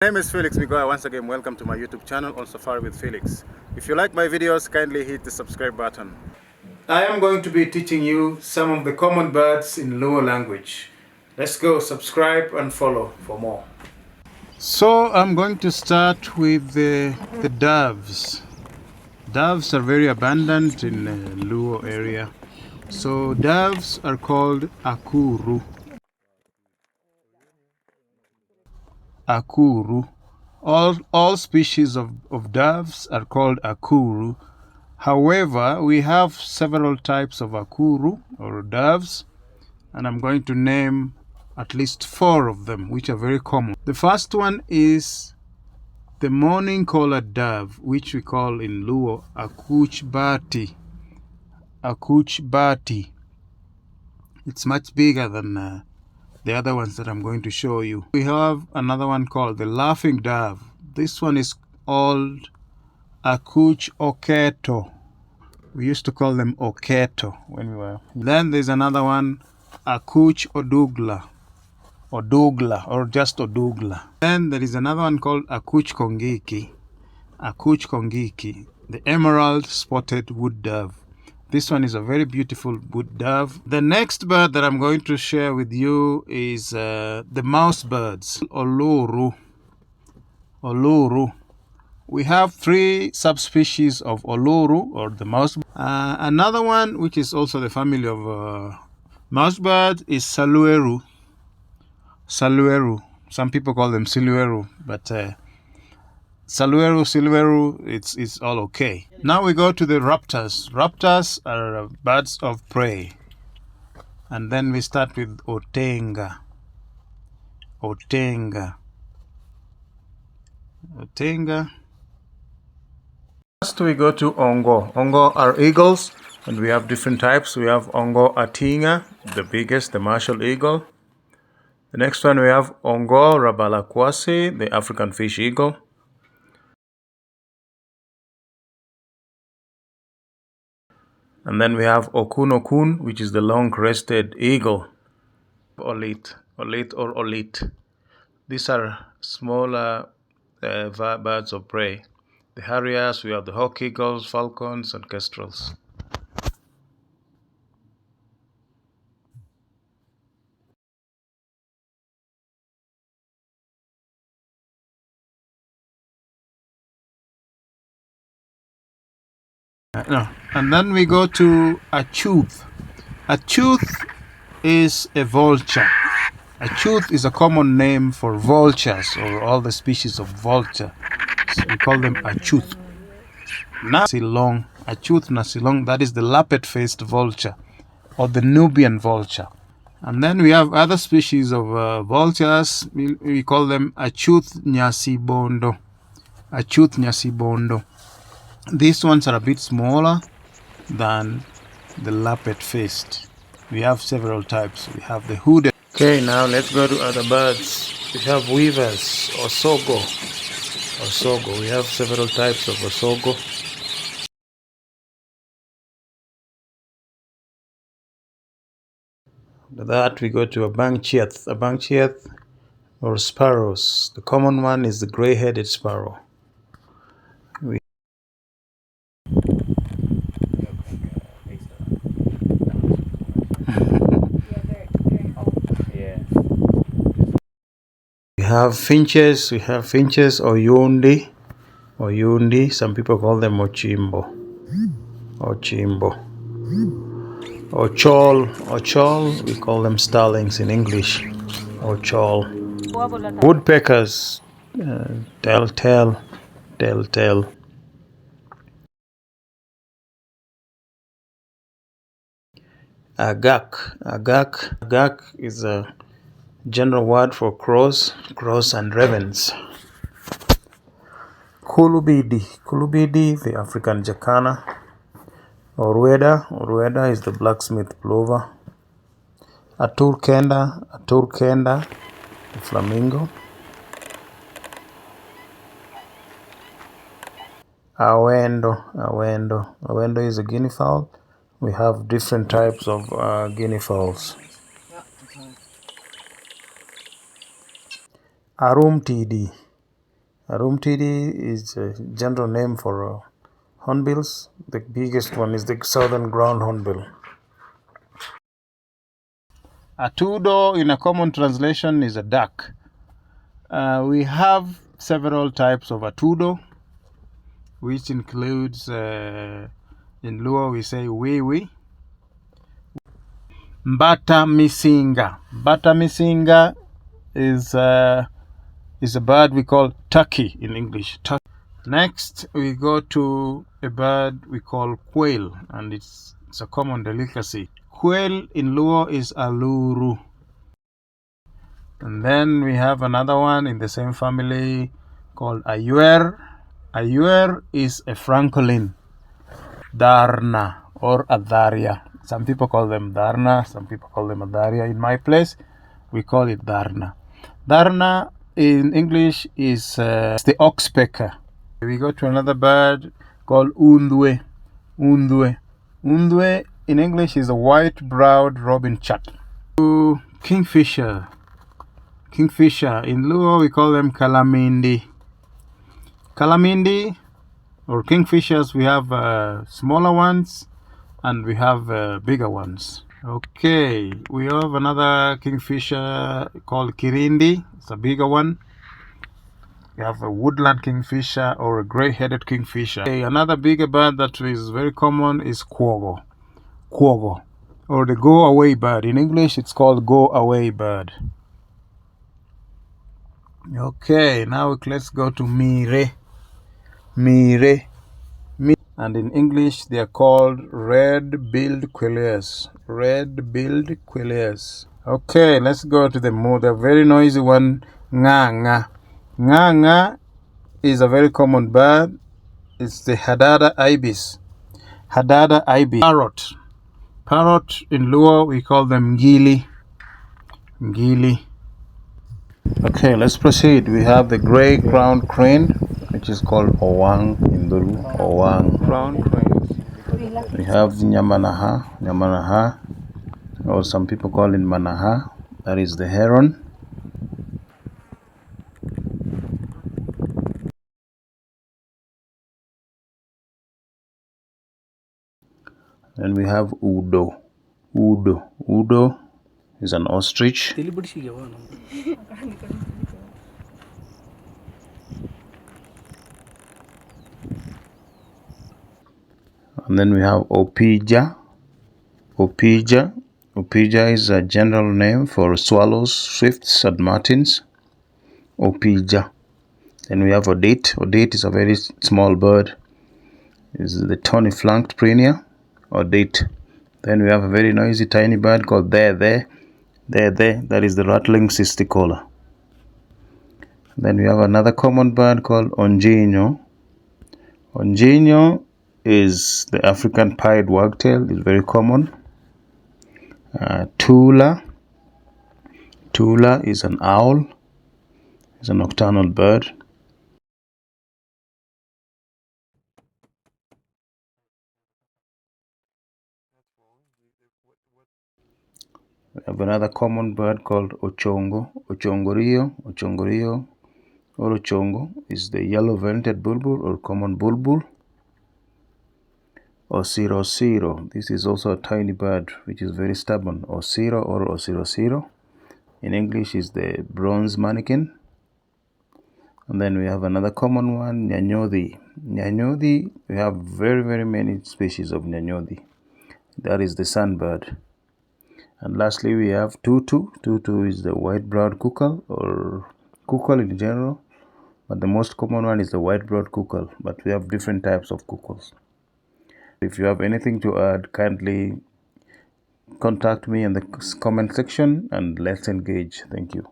My name is Felix Migoya. Once again, welcome to my YouTube channel on Safari with Felix. If you like my videos, kindly hit the subscribe button. I am going to be teaching you some of the common birds in Luo language. Let's go, subscribe and follow for more. So I'm going to start with the doves. Doves are very abundant in Luo area. So doves are called akuru. Akuru. All species of doves are called akuru. However, we have several types of akuru or doves, and I'm going to name at least 4 of them, which are very common. The first one is the morning-collared dove, which we call in Luo akuchbati. Akuchbati. It's much bigger than the other ones that I'm going to show you. We have another one called the laughing dove. This one is called Akuch Oketo. We used to call them Oketo when we were. Then there's another one, Akuch Odugla, or just Odugla. Then there is another one called Akuch Kongiki. Akuch Kongiki, the emerald spotted wood dove. This one is a very beautiful wood dove. The next bird that I'm going to share with you is the mouse birds, Oluru. Oluru. We have 3 subspecies of Oluru, or the mouse. Another one, which is also the family of mouse bird, is Salueru. Salueru. Some people call them Silueru, but Salueru, it's all okay. Now we go to the raptors. Raptors are birds of prey. And then we start with Otenga. Otenga. Otenga. First we go to Ongo. Ongo are eagles, and we have different types. We have Ongo Atinga, the biggest, the martial eagle. The next one we have Ongo Rabalakwasi, the African fish eagle. And then we have Okun, which is the long-crested eagle. Olit or Olit. These are smaller birds of prey. The harriers, we have the hawk eagles, falcons, and kestrels. And then we go to Achuth. Achuth is a vulture. Achuth is a common name for vultures, or all the species of vulture. So we call them Achuth. Nasilong, Achuth nasilong, that is the lappet-faced vulture, or the Nubian vulture. And then we have other species of vultures. We call them Achuth nyasibondo. Achuth nyasibondo. These ones are a bit smaller than the lappet-faced. We have several types. We have the hooded. Okay, now let's go to other birds. We have weavers, osogo. Osogo. We have several types of osogo. After that, we go to a bangchiath. A bangchiath, or sparrows. The common one is the gray-headed sparrow. We have finches or yundi, some people call them ochimbo. Ochol, we call them starlings in English. Ochol. Woodpeckers, telltale. Agak is a general word for crows and ravens. Kulubidi, the African jacana. Orueda is the blacksmith plover. Aturkenda, the flamingo. Awendo is a guinea fowl. We have different types of guinea fowls. Arumtidi Arumtidi is a general name for hornbills. The biggest one is the southern ground hornbill. A tudo in a common translation is a duck. We have several types of atudo, which includes, in Luo we say wiwi. Mbata misinga. Mbata misinga is a bird we call turkey in English. Next, we go to a bird we call quail, and it's a common delicacy. Quail in Luo is aluru. And then we have another one in the same family called ayuer. Ayuer is a francolin. Darna or adaria. Some people call them darna, some people call them adaria. In my place, we call it darna. Darna in English is the oxpecker. We go to another bird called undwe. Undwe. Undwe in English is a white-browed robin chat. Kingfisher. Kingfisher. In Luo, we call them calamindi. Calamindi or kingfishers, we have smaller ones and we have bigger ones. Okay, we have another kingfisher called kirindi. It's a bigger one. We have a woodland kingfisher or a gray-headed kingfisher. Okay, another bigger bird that is very common is quogo. Quogo, or the go-away bird. In English, it's called go-away bird. Okay, now let's go to mire. Mire. And in English, they are called red-billed quailers. Red-billed quailers. Okay, let's go to the very noisy one, nganga. Nganga is a very common bird. It's the Hadada ibis. Hadada ibis. Parrot. Parrot in Luo, we call them ngili. Ngili. Okay, let's proceed. We have the gray-crowned crane, which is called owang in Dholuo. Owang. Crowned crane. We have nyamanaha. Nyamanaha, or some people call it manaha. That is the heron. Then we have udo. Udo. Udo is an ostrich. And then we have opija. Opija. Opija is a general name for swallows, swifts, and martins. Opija. Then we have odate. Odate is a very small bird. It's the tawny-flanked prenia, odate. Then we have a very noisy tiny bird called there. That is the rattling cisticola. Then we have another common bird called onjinyo. Onjinyo is the African pied wagtail. It's very common. Tula. Tula is an owl. It's a nocturnal bird. We have another common bird called ochongo. Ochongorio or ochongo is the yellow-vented bulbul or common bulbul. Osirosiro. This is also a tiny bird which is very stubborn. Osiro or osirosiro. In English is the bronze mannequin. And then we have another common one, nyanyodhi. Nyanyodhi, we have very many species of nyanyodhi. That is the sunbird. And lastly, we have tutu. Tutu is the white-browed cuckoo or cuckoo in general. But the most common one is the white-browed cuckoo. But we have different types of cuckoos. If you have anything to add, kindly contact me in the comment section and let's engage. Thank you.